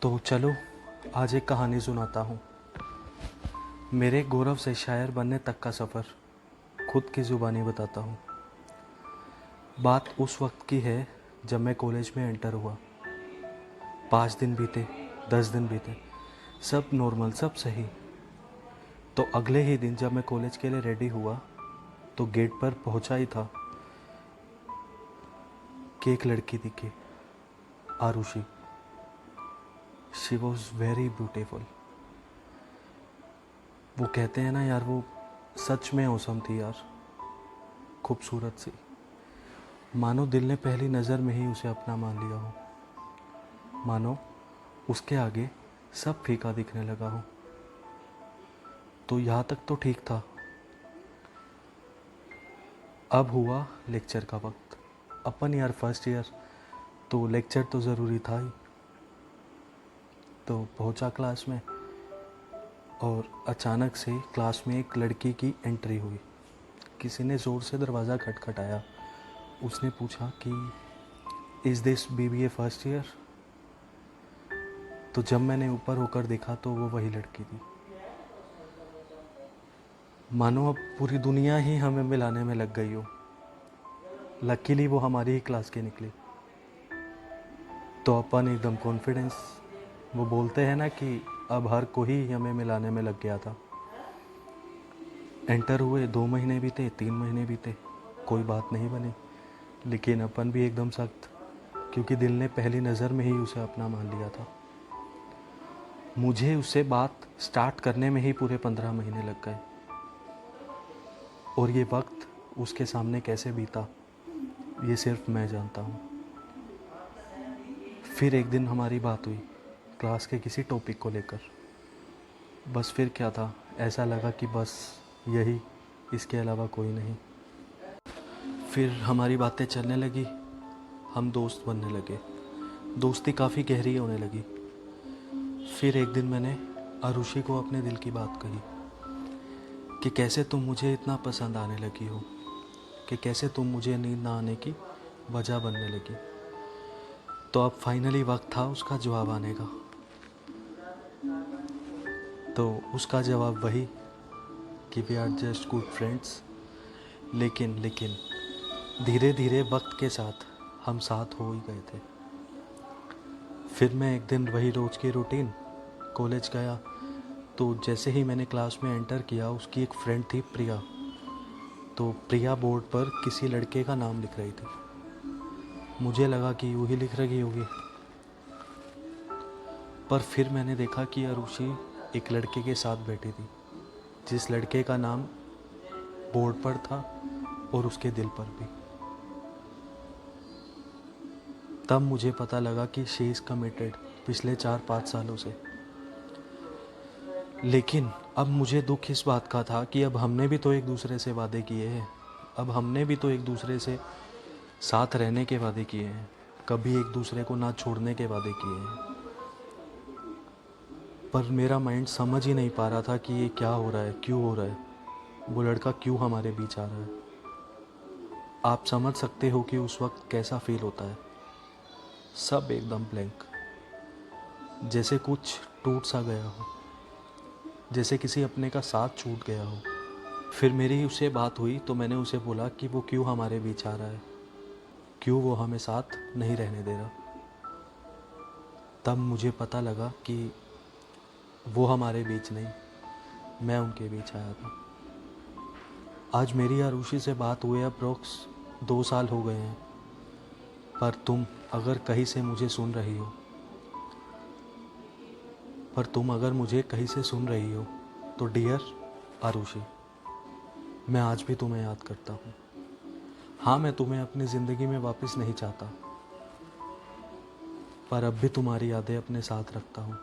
तो चलो आज एक कहानी सुनाता हूँ। मेरे गौरव से शायर बनने तक का सफ़र खुद की ज़ुबानी बताता हूँ। बात उस वक्त की है जब मैं कॉलेज में एंटर हुआ। 5 दिन बीते, 10 दिन बीते, सब नॉर्मल, सब सही। तो अगले ही दिन जब मैं कॉलेज के लिए रेडी हुआ तो गेट पर पहुंचा ही था कि एक लड़की दिखी, Arushi. She was very beautiful. वो कहते हैं ना यार, वो सच में औसम थी यार, खूबसूरत सी। मानो दिल ने पहली नज़र में ही उसे अपना मान लिया हो। मानो उसके आगे सब फीका दिखने लगा हो। तो यहाँ तक तो ठीक था। अब हुआ लेक्चर का वक्त। अपन यार फर्स्ट ईयर, तो लेक्चर तो ज़रूरी था ही। तो पहुँचा क्लास में और अचानक से क्लास में एक लड़की की एंट्री हुई। किसी ने ज़ोर से दरवाज़ा खटखटाया। उसने पूछा कि is this BBA first year. तो जब मैंने ऊपर होकर देखा तो वो वही लड़की थी। मानो अब पूरी दुनिया ही हमें मिलाने में लग गई हो। लकीली वो हमारी ही क्लास की निकली। तो अपन एकदम कॉन्फिडेंस, वो बोलते हैं ना कि अब हर कोई हमें मिलाने में लग गया था। एंटर हुए, 2 महीने बीते, 3 महीने बीते, कोई बात नहीं बनी। लेकिन अपन भी एकदम सख्त, क्योंकि दिल ने पहली नज़र में ही उसे अपना मान लिया था। मुझे उससे बात स्टार्ट करने में ही पूरे 15 महीने लग गए। और ये वक्त उसके सामने कैसे बीता ये सिर्फ मैं जानता हूँ। फिर एक दिन हमारी बात हुई क्लास के किसी टॉपिक को लेकर। बस फिर क्या था, ऐसा लगा कि बस यही, इसके अलावा कोई नहीं। फिर हमारी बातें चलने लगी, हम दोस्त बनने लगे, दोस्ती काफ़ी गहरी होने लगी। फिर एक दिन मैंने आरुषि को अपने दिल की बात कही कि कैसे तुम मुझे इतना पसंद आने लगी हो, कि कैसे तुम मुझे नींद ना आने की वजह बनने लगी। तो अब फाइनली वक्त था उसका जवाब आने का। तो उसका जवाब वही कि we are just good friends. लेकिन धीरे धीरे वक्त के साथ हम साथ हो ही गए थे। फिर मैं एक दिन वही रोज़ की रूटीन, कॉलेज गया। तो जैसे ही मैंने क्लास में एंटर किया, उसकी एक फ्रेंड थी प्रिया। तो प्रिया बोर्ड पर किसी लड़के का नाम लिख रही थी। मुझे लगा कि वही लिख रही होगी। पर फिर मैंने देखा कि आरुषि एक लड़के के साथ बैठी थी, जिस लड़के का नाम बोर्ड पर था और उसके दिल पर भी। तब मुझे पता लगा कि शी इज़ कमिटेड पिछले 4-5 सालों से। लेकिन अब मुझे दुख इस बात का था कि अब हमने भी तो एक दूसरे से वादे किए हैं। अब हमने भी तो एक दूसरे से साथ रहने के वादे किए हैं, कभी एक दूसरे को ना छोड़ने के वादे किए हैं। पर मेरा माइंड समझ ही नहीं पा रहा था कि ये क्या हो रहा है, क्यों हो रहा है, वो लड़का क्यों हमारे बीच आ रहा है। आप समझ सकते हो कि उस वक्त कैसा फील होता है। सब एकदम ब्लैंक, जैसे कुछ टूट सा गया हो, जैसे किसी अपने का साथ छूट गया हो। फिर मेरी उससे बात हुई तो मैंने उसे बोला कि वो क्यों हमारे बीच आ रहा है, क्यों वो हमें साथ नहीं रहने दे रहा। तब मुझे पता लगा कि वो हमारे बीच नहीं, मैं उनके बीच आया था। आज मेरी आरुषि से बात हुए अप्रोक्स 2 साल हो गए हैं। पर तुम अगर कहीं से मुझे सुन रही हो, तो डियर आरुषि, मैं आज भी तुम्हें याद करता हूँ। हाँ, मैं तुम्हें अपनी ज़िंदगी में वापस नहीं चाहता, पर अब भी तुम्हारी यादें अपने साथ रखता हूँ।